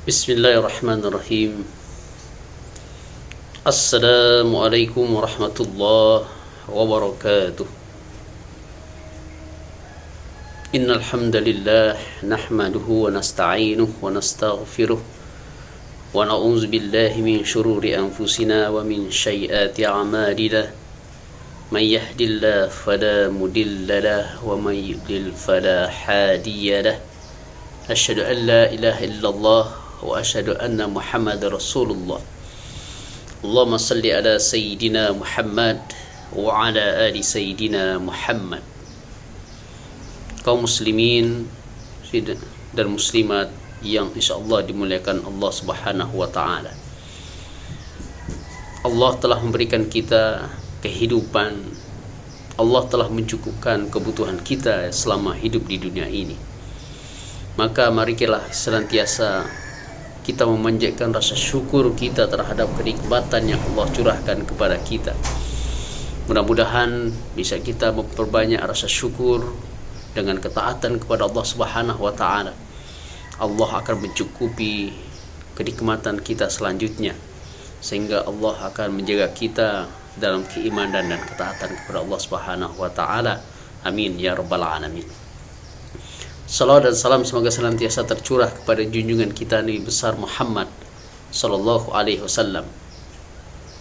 Bismillahirrahmanirrahim. Assalamualaikum warahmatullahi wabarakatuh. Innal hamdalillah nahmaduhu wa nasta'inuhu wa nastaghfiruh wa na'udzu billahi min shururi anfusina wa min sayyiati a'malina. May yahdihillahu fala mudilla lahu wa may yudlil fala hadiya lahu. Asyhadu an la ilaha illallah wa asyhadu anna Muhammadar Rasulullah. Allahumma salli ala sayyidina Muhammad wa ala ali sayyidina Muhammad. Kaum muslimin dan muslimat yang insyaallah dimuliakan Allah Subhanahu wa taala. Allah telah memberikan kita kehidupan. Allah telah mencukupkan kebutuhan kita selama hidup di dunia ini. Maka marilah senantiasa kita memanjatkan rasa syukur kita terhadap kenikmatan yang Allah curahkan kepada kita. Mudah-mudahan bisa kita memperbanyak rasa syukur dengan ketaatan kepada Allah Subhanahu wa taala. Allah akan mencukupi kenikmatan kita selanjutnya, sehingga Allah akan menjaga kita dalam keimanan dan ketaatan kepada Allah Subhanahu wa taala. Amin ya rabbal alamin. Salawat dan salam semoga senantiasa tercurah kepada junjungan kita Nabi besar Muhammad sallallahu alaihi wasallam,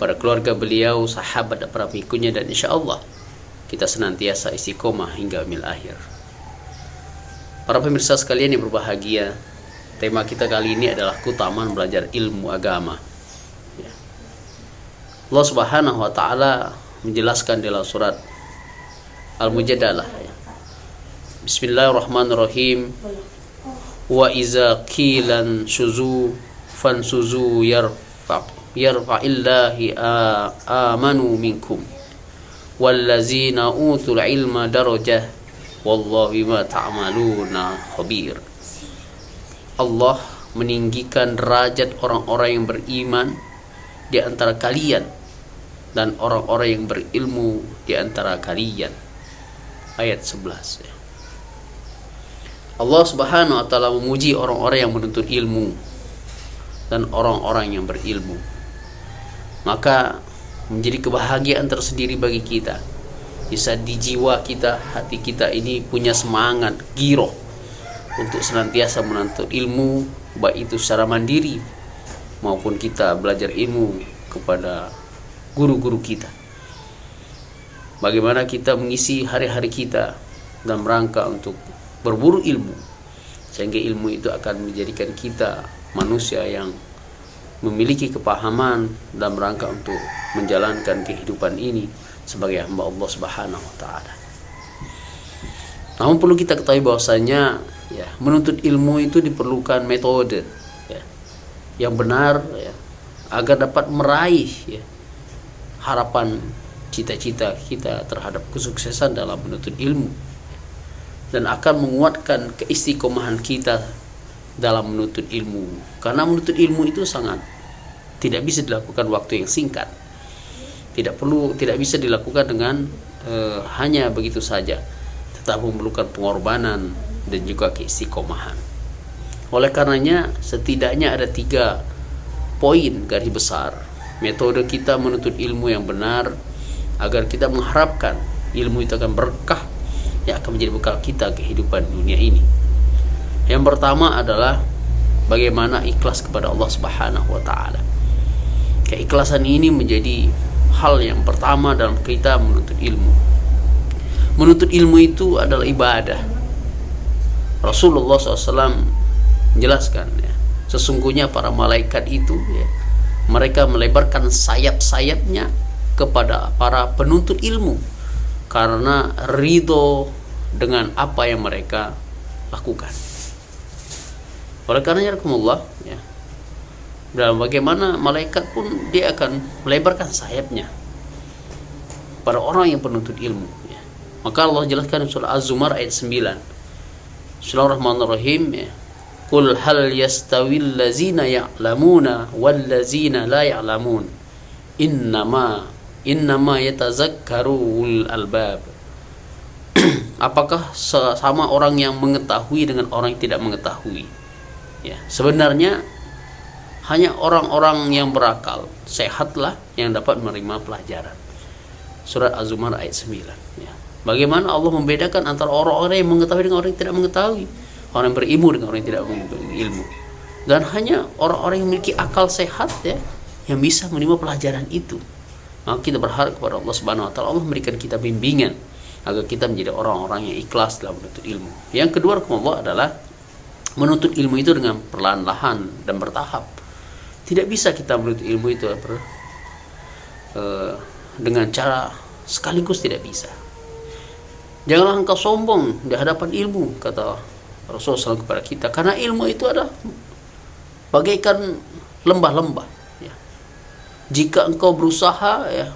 pada keluarga beliau, sahabat dan para pengikutnya, dan insyaallah kita senantiasa istiqomah hingga yaumil akhir. Para pemirsa sekalian yang berbahagia, tema kita kali ini adalah keutamaan belajar ilmu agama. Allah Subhanahu wa taala menjelaskan dalam surat Al-Mujadalah, Bismillahirrahmanirrahim. Wa iza qilan suzu fansuzu yarfa'illahi amanu minkum wallazina utul ilma darajah wallahu bima ta'maluna khabir. Allah meninggikan derajat orang-orang yang beriman di antara kalian dan orang-orang yang berilmu di antara kalian. Ayat 11. Allah Subhanahu wa taala memuji orang-orang yang menuntut ilmu dan orang-orang yang berilmu. Maka menjadi kebahagiaan tersendiri bagi kita, bisa di jiwa kita, hati kita ini punya semangat, giroh untuk senantiasa menuntut ilmu, baik itu secara mandiri maupun kita belajar ilmu kepada guru-guru kita. Bagaimana kita mengisi hari-hari kita dalam rangka untuk berburu ilmu, sehingga ilmu itu akan menjadikan kita manusia yang memiliki kepahaman dalam rangka untuk menjalankan kehidupan ini sebagai hamba Allah Subhanahu wa taala. Namun perlu kita ketahui bahwasanya menuntut ilmu itu diperlukan metode yang benar agar dapat meraih harapan cita-cita kita terhadap kesuksesan dalam menuntut ilmu, dan akan menguatkan keistiqomahan kita dalam menuntut ilmu. Karena menuntut ilmu itu tidak bisa dilakukan waktu yang singkat. Tidak bisa dilakukan dengan hanya begitu saja, tetapi memerlukan pengorbanan dan juga keistiqomahan. Oleh karenanya setidaknya ada 3 poin garis besar metode kita menuntut ilmu yang benar, agar kita mengharapkan ilmu itu akan berkah yang akan menjadi bekal kita kehidupan dunia ini. Yang pertama adalah bagaimana ikhlas kepada Allah Subhanahu wa taala. Keikhlasan ini menjadi hal yang pertama dalam kita menuntut ilmu. Menuntut ilmu itu adalah ibadah. Rasulullah SAW menjelaskan, sesungguhnya para malaikat itu mereka melebarkan sayap-sayapnya kepada para penuntut ilmu karena ridho dengan apa yang mereka lakukan. Oleh karena dalam bagaimana malaikat pun dia akan melebarkan sayapnya pada orang yang penuntut ilmu. Maka Allah jelaskan di surah Az-Zumar ayat 9. Bismillahirrahmanirrahim. Qul hal yastawil ladzina ya'lamuna wal ladzina la ya'lamun. Innama yatazakkarul albab. Apakah sama orang yang mengetahui dengan orang yang tidak mengetahui? Ya, sebenarnya hanya orang-orang yang berakal sehatlah yang dapat menerima pelajaran. Surat Az-Zumar ayat 9 ya. Bagaimana Allah membedakan antara orang-orang yang mengetahui dengan orang yang tidak mengetahui, orang yang berilmu dengan orang yang tidak berilmu. Dan hanya orang-orang yang memiliki akal sehat ya yang bisa menerima pelajaran itu. Maka kita berharap kepada Allah Subhanahu wa taala, Allah memberikan kita bimbingan agar kita menjadi orang-orang yang ikhlas dalam menuntut ilmu. Yang kedua Allah adalah menuntut ilmu itu dengan perlahan-lahan dan bertahap. Tidak bisa kita menuntut ilmu itu dengan cara sekaligus, tidak bisa. Janganlah engkau sombong di hadapan ilmu, kata Rasulullah SAW kepada kita, karena ilmu itu adalah bagaikan lembah-lembah ya. Jika engkau berusaha ya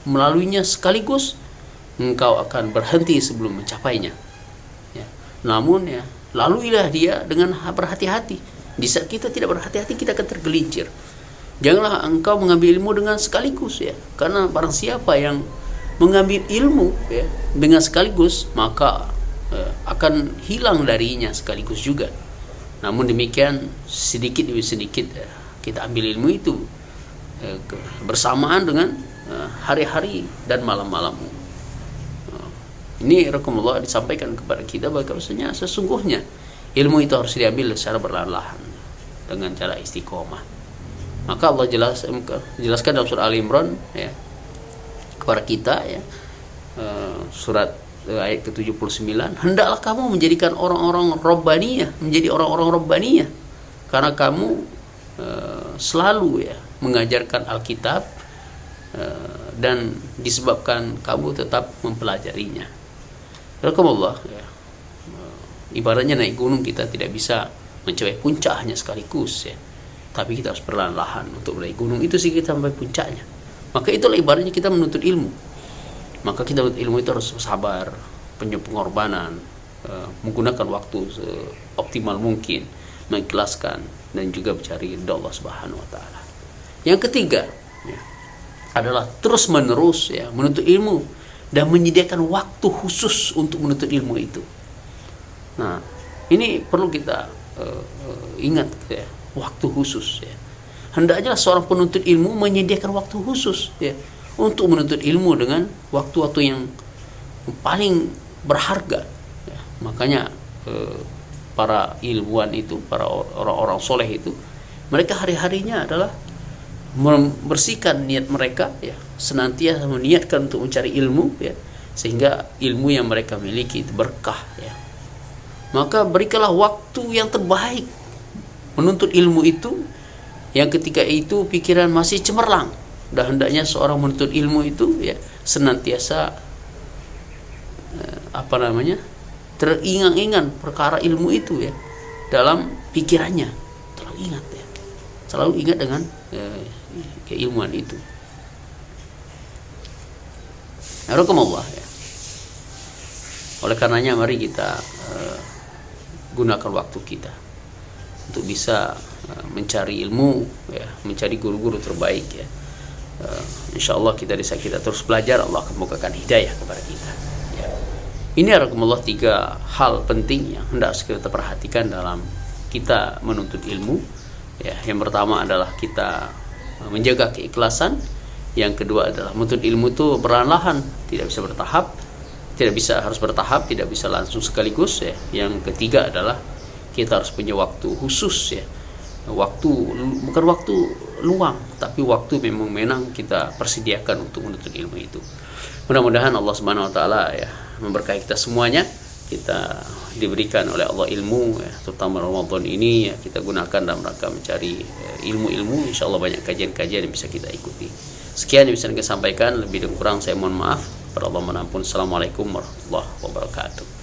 melaluinya sekaligus, engkau akan berhenti sebelum mencapainya ya. Namun ya laluilah dia dengan berhati-hati. Di saat kita tidak berhati-hati, kita akan tergelincir. Janganlah engkau mengambil ilmu dengan sekaligus ya, karena barang siapa yang mengambil ilmu ya dengan sekaligus, maka akan hilang darinya sekaligus juga. Namun demikian, sedikit demi sedikit kita ambil ilmu itu bersamaan dengan hari-hari dan malam-malammu. Ini Rasulullah disampaikan kepada kita bahwasanya sesungguhnya ilmu itu harus diambil secara perlahan-lahan dengan cara istiqomah. Maka Allah jelaskan dalam surah Al-Imran ya kepada kita ya, surat ayat ke-79, hendaklah kamu menjadikan orang-orang rabbaniyah, menjadi orang-orang rabbaniyah, karena kamu selalu ya mengajarkan Alkitab dan disebabkan kamu tetap mempelajarinya. Rasulullah ya, ibaratnya naik gunung, kita tidak bisa mencapai puncak hanya sekaligus ya, tapi kita harus perlahan-lahan untuk naik gunung itu sih kita sampai puncaknya. Maka itulah ibaratnya kita menuntut ilmu. Maka kita menuntut ilmu itu harus sabar, penuh pengorbanan, menggunakan waktu seoptimal mungkin, mengikhlaskan, dan juga mencari ridha Allah Subhanahu wa taala. Yang ketiga ya, adalah terus menerus ya menuntut ilmu dan menyediakan waktu khusus untuk menuntut ilmu itu. Nah, ini perlu kita ingat ya, waktu khusus ya. Hendaknya seorang penuntut ilmu menyediakan waktu khusus ya untuk menuntut ilmu dengan waktu-waktu yang paling berharga ya. Makanya para ilmuwan itu, para orang-orang soleh itu, mereka hari-harinya adalah membersihkan niat mereka ya, senantiasa meniatkan untuk mencari ilmu ya, sehingga ilmu yang mereka miliki itu berkah ya. Maka berikanlah waktu yang terbaik menuntut ilmu itu, yang ketika itu pikiran masih cemerlang. Dan hendaknya seorang menuntut ilmu itu ya senantiasa teringang-ingang perkara ilmu itu ya dalam pikirannya, selalu ingat dengan keilmuan itu. Rahimakumullah ya. Oleh karenanya mari kita gunakan waktu kita untuk bisa mencari ilmu ya, mencari guru-guru terbaik ya. Insyaallah kita terus belajar, Allah akan membukakan hidayah kepada kita ya. Ini adalah 3 hal penting yang hendak kita perhatikan dalam kita menuntut ilmu ya. Yang pertama adalah kita menjaga keikhlasan. Yang kedua adalah menuntut ilmu itu perlahan-lahan, tidak bisa bertahap, harus bertahap, tidak bisa langsung sekaligus ya. Yang ketiga adalah kita harus punya waktu khusus ya. Waktu bukan waktu luang, tapi waktu memang kita persediakan untuk menuntut ilmu itu. Mudah-mudahan Allah Subhanahu wa taala ya memberkahi kita semuanya. Kita diberikan oleh Allah ilmu ya, terutama Ramadan ini ya, kita gunakan dalam rangka mencari ilmu-ilmu. Insyaallah banyak kajian-kajian yang bisa kita ikuti. Sekian yang bisa saya sampaikan, lebih dan kurang saya mohon maaf. Pada Allah menampun. Assalamualaikum warahmatullahi wabarakatuh.